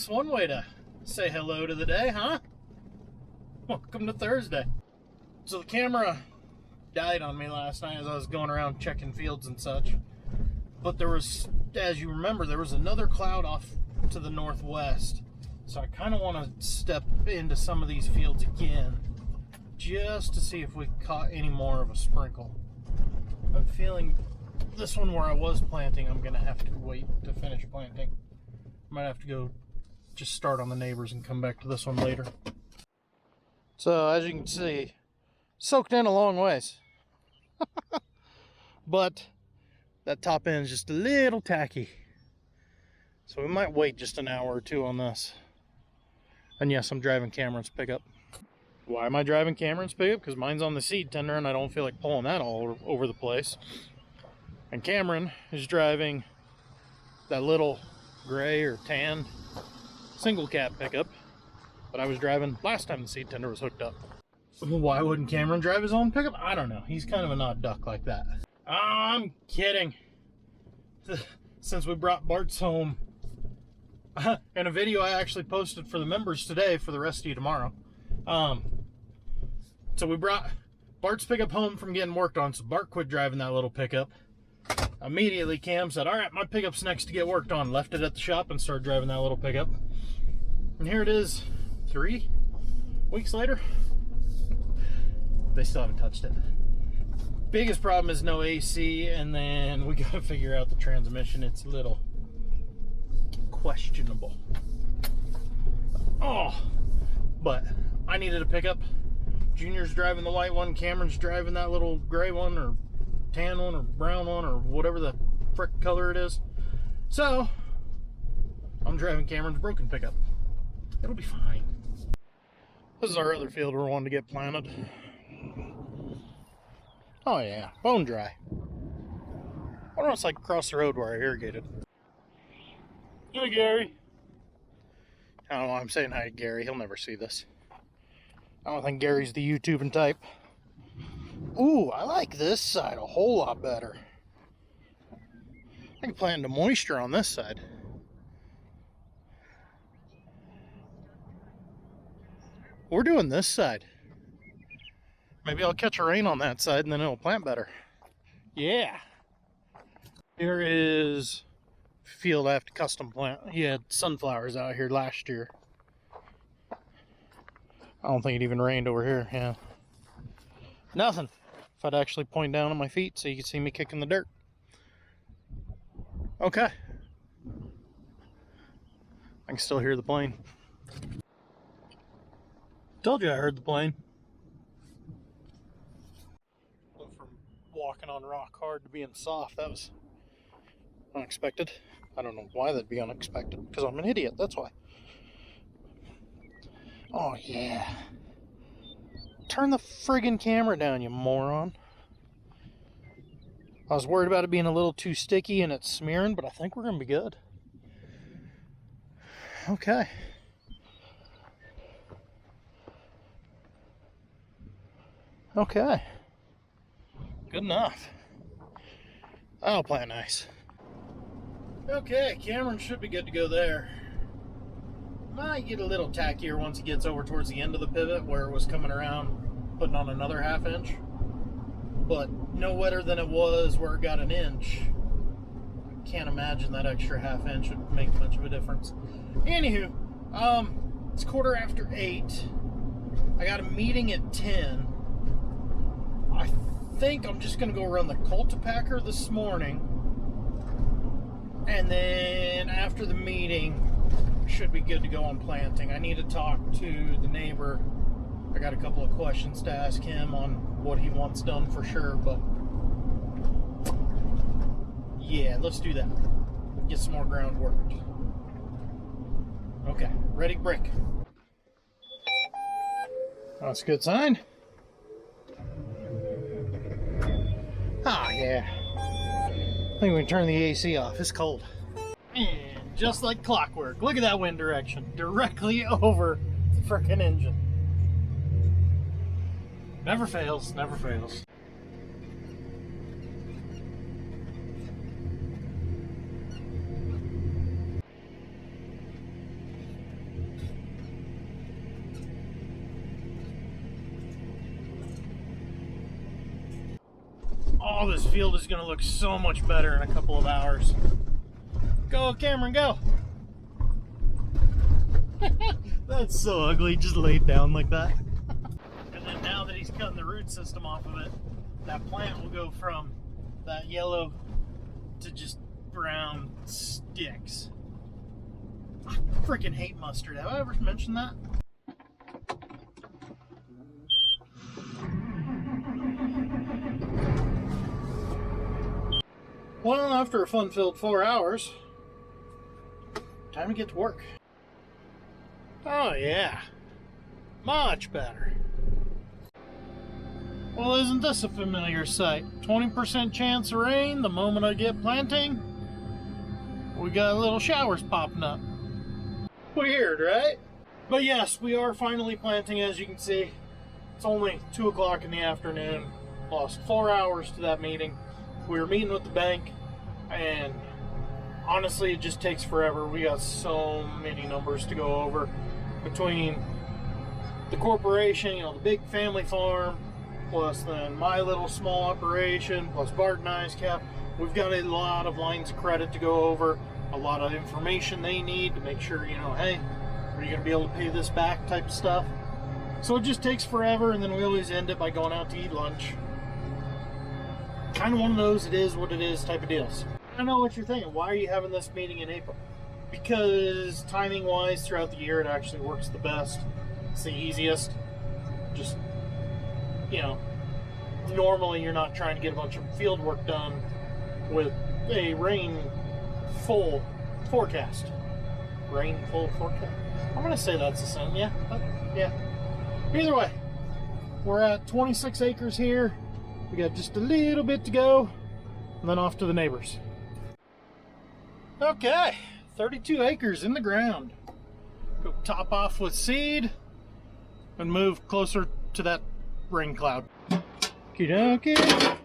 That's one way to say hello to the day, huh? Welcome to Thursday. So the camera died on me last night as I was going around checking fields and such. But there was, as you remember, there was another cloud off to the northwest. So I kind of want to step into some of these fields again, just to see if we caught any more of a sprinkle. I'm feeling this one where I was planting, I'm going to have to wait to finish planting. Might have to go just start on the neighbors and come back to this one later. So as you can see, soaked in a long ways. But that top end is just a little tacky. So we might wait just an hour or two on this. And yes, I'm driving Cameron's pickup. Why am I driving Cameron's pickup? Because mine's on the seed tender and I don't feel like pulling that all over the place. And Cameron is driving that little gray or tan single cab pickup that I was driving last time the seed tender was hooked up. Why wouldn't Cameron drive his own pickup? I don't know. He's kind of an odd duck like that. I'm kidding. Since we brought Bart's home in a video I actually posted for the members today for the rest of you tomorrow. So we brought Bart's pickup home from getting worked on, so Bart quit driving that little pickup. Immediately Cam said, all right, my pickup's next to get worked on. Left it at the shop and started driving that little pickup. And here it is 3 weeks later. They still haven't touched it. Biggest problem is no AC, and then we gotta figure out the transmission. It's a little questionable. Oh, but I needed a pickup. Junior's driving the white one, Cameron's driving that little gray one or tan one or brown one or whatever the frick color it is. So I'm driving Cameron's broken pickup. It'll be fine. This is our other field we're wanting to get planted. Oh yeah, bone dry. I don't know, it's like across the road where I irrigated. Hey Gary. I don't know why I'm saying hi to Gary. He'll never see this. I don't think Gary's the YouTubing type. Ooh, I like this side a whole lot better. I can plant the moisture on this side. We're doing this side. Maybe I'll catch a rain on that side and then it'll plant better. Yeah. Here is field I have to custom plant. He had sunflowers out here last year. I don't think it even rained over here. Yeah. Nothing. If I'd actually point down on my feet so you could see me kicking the dirt. Okay. I can still hear the plane. Told you I heard the plane. Went from walking on rock hard to being soft. That was unexpected. I don't know why that'd be unexpected. Because I'm an idiot, that's why. Oh yeah. Turn the friggin' camera down, you moron. I was worried about it being a little too sticky and it's smearing, but I think we're gonna be good. Okay. Okay. Good enough. That'll plant nice. Okay, Cameron should be good to go there. Might get a little tackier once he gets over towards the end of the pivot where it was coming around, putting on another ½ inch. But no wetter than it was where it got an inch. Can't imagine that extra ½ inch would make much of a difference. Anywho, it's 8:15. I got a meeting at 10. I think I'm just gonna go run the cultipacker this morning. And then after the meeting, should be good to go on planting. I need to talk to the neighbor. I got a couple of questions to ask him on what he wants done for sure, but yeah, let's do that. Get some more ground worked. Okay, ready, break. That's a good sign. Ah, yeah. I think we can turn the AC off. It's cold. And just like clockwork, look at that wind direction. Directly over the frickin' engine. Never fails, never fails. Oh, this field is going to look so much better in a couple of hours. Go, Cameron, go. That's so ugly, just laid down like that. And then now that he's cutting the root system off of it, that plant will go from that yellow to just brown sticks. I freaking hate mustard. Have I ever mentioned that? Well, after a fun-filled 4 hours, time to get to work. Oh yeah, much better. Well, isn't this a familiar sight? 20% chance of rain the moment I get planting. We got little showers popping up. Weird, right? But yes, we are finally planting, as you can see. It's only 2 o'clock in the afternoon. Lost 4 hours to that meeting. We were meeting with the bank, and honestly, it just takes forever. We got so many numbers to go over between the corporation, you know, the big family farm, plus then my little small operation, plus Bart and I's cap. We've got a lot of lines of credit to go over, a lot of information they need to make sure, you know, hey, are you going to be able to pay this back type of stuff. So it just takes forever, and then we always end it by going out to eat lunch. Kind of one of those it is what it is type of deals. I know what you're thinking. Why are you having this meeting in April? Because timing wise throughout the year it actually works the best. It's the easiest. Just, you know, normally you're not trying to get a bunch of field work done with a rainful forecast. Rainful forecast. I'm gonna say that's the same. Yeah. Yeah. Either way, we're at 26 acres here. We got just a little bit to go, and then off to the neighbors. Okay, 32 acres in the ground. Go top off with seed and move closer to that rain cloud. Okie dokie.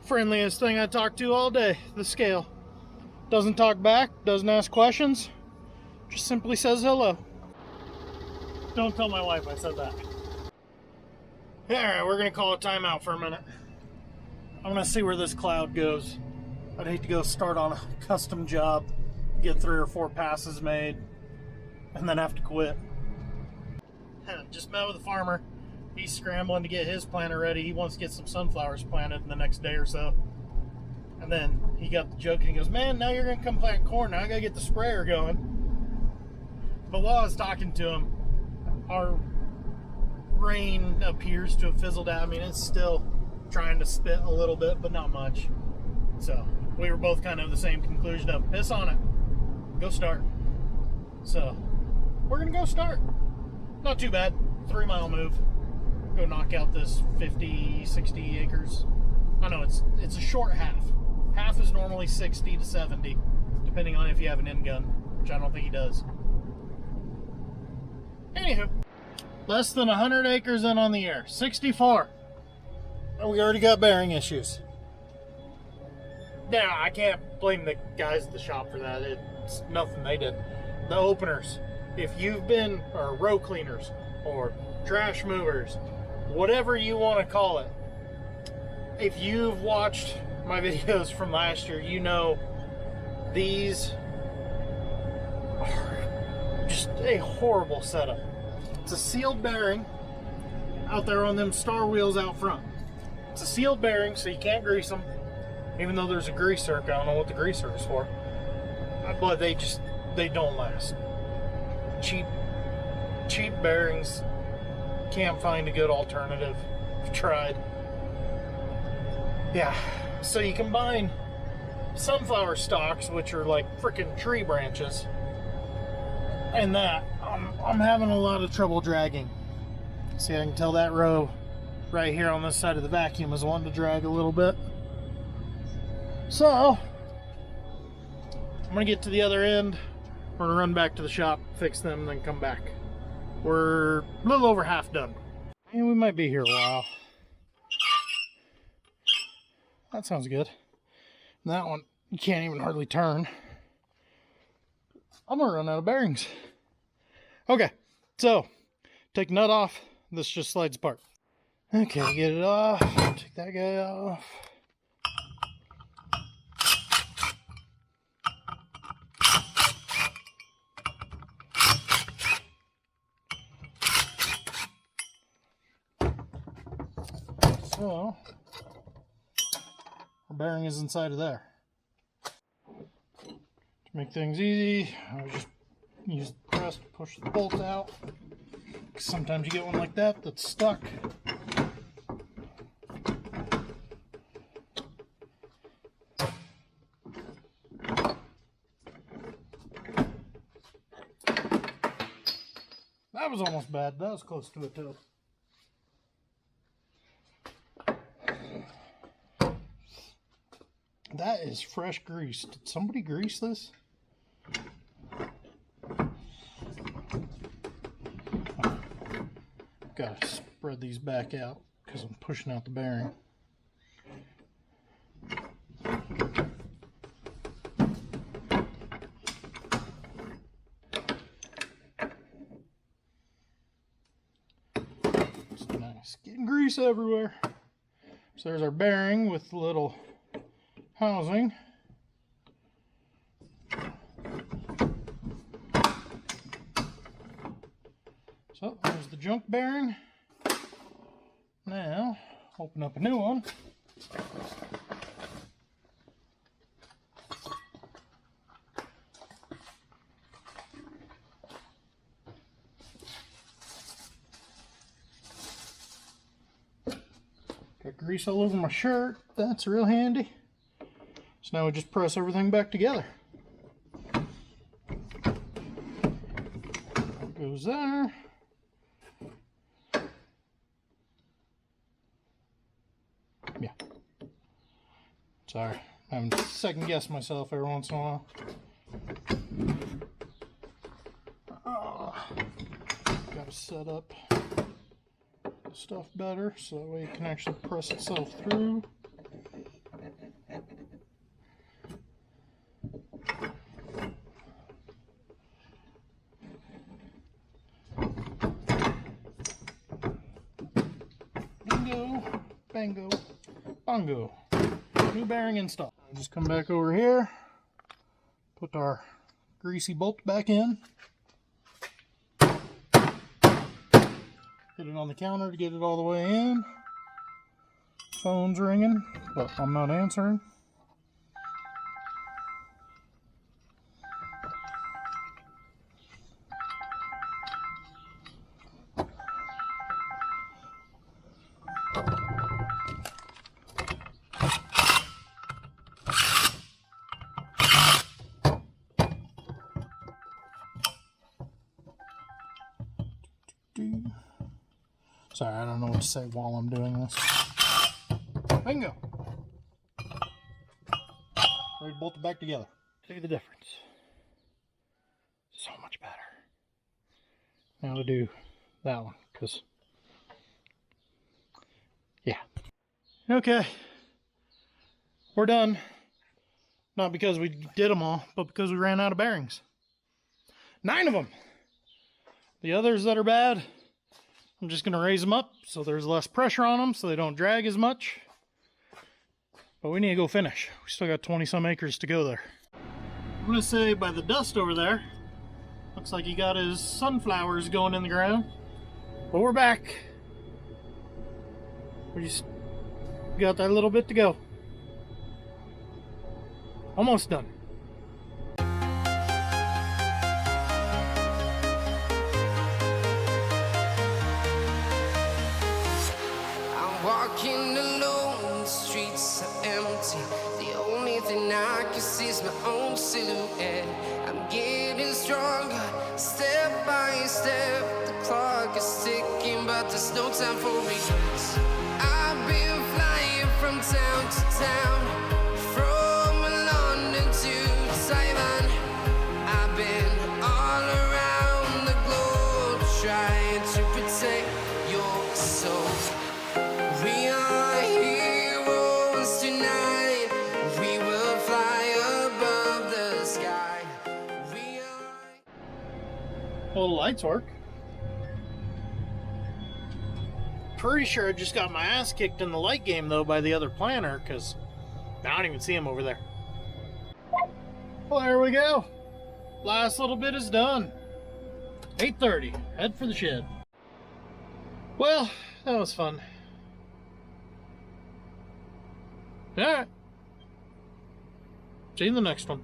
Friendliest thing I talk to all day, the scale. Doesn't talk back, doesn't ask questions, just simply says hello. Don't tell my wife I said that. Alright, we're gonna call a timeout for a minute. I'm gonna see where this cloud goes. I'd hate to go start on a custom job, get 3 or 4 passes made, and then have to quit. Just met with a farmer. He's scrambling to get his planter ready. He wants to get some sunflowers planted in the next day or so. And then he got the joke and he goes, man, now you're gonna come plant corn. Now I gotta get the sprayer going. But while I was talking to him, our rain appears to have fizzled out. I mean, it's still trying to spit a little bit, but not much. So we were both kind of the same conclusion of piss on it, go start. So we're gonna go start. Not too bad, 3-mile move. Go knock out this 50, 60 acres. I know it's a short half. Half is normally 60 to 70, depending on if you have an end gun, which I don't think he does. Anywho, less than 100 acres in on the air. 64. And we already got bearing issues. Now, I can't blame the guys at the shop for that. It's nothing they did. The openers, if you've been, or row cleaners, or trash movers, whatever you want to call it, if you've watched my videos from last year, you know these are just a horrible setup. It's a sealed bearing out there on them star wheels out front. It's a sealed bearing, so you can't grease them, even though there's a greaser. I don't know what the greaser is for, but they don't last. Cheap bearings, can't find a good alternative. I've tried. Yeah, so you combine sunflower stalks, which are like freaking tree branches, and that, I'm having a lot of trouble dragging. See, I can tell that row right here on this side of the vacuum is wanting to drag a little bit. So, I'm gonna get to the other end. We're gonna run back to the shop, fix them, and then come back. We're a little over half done. And we might be here a while. That sounds good. And that one, you can't even hardly turn. I'm gonna run out of bearings. Okay, so take nut off. This just slides apart. Okay, get it off. Take that guy off. So, our bearing is inside of there. To make things easy, I just use the press to push the bolt out. Sometimes you get one like that that's stuck. That was almost bad. That was close to it too. That is fresh grease. Did somebody grease this? Gotta spread these back out because I'm pushing out the bearing. It's nice. Getting grease everywhere. So there's our bearing with the little housing. So there's the junk bearing. Now, open up a new one. Got grease all over my shirt. That's real handy. So now we just press everything back together. Goes there. Yeah. Sorry, I'm second guessing myself every once in a while. Gotta set up the stuff better so that way it can actually press itself through. Bingo, bango, bongo. New bearing installed. I'll just come back over here, put our greasy bolt back in, get it on the counter to get it all the way in. Phone's ringing, but I'm not answering. Sorry, I don't know what to say while I'm doing this. Bingo! Ready to bolt it back together. See the difference. So much better. Now to do that one, because, yeah. Okay. We're done. Not because we did them all, but because we ran out of bearings. 9 of them! The others that are bad, I'm just going to raise them up so there's less pressure on them so they don't drag as much. But we need to go finish. We still got 20 some acres to go there. I'm going to say by the dust over there, looks like he got his sunflowers going in the ground. But we're back. We just got that little bit to go. Almost done. Walking alone, the streets are empty. The only thing I can see is my own silhouette. I'm getting stronger, step by step. The clock is ticking, but there's no time for regrets. I've been flying from town to town, from London to Taiwan. I've been all around the globe, trying to protect your soul. We are heroes tonight. We will fly above the sky. We are... Well, the lights work. Pretty sure I just got my ass kicked in the light game, though, by the other planter, because I don't even see him over there. Well, there we go. Last little bit is done. 8:30. Head for the shed. Well, that was fun. Alright. See you in the next one.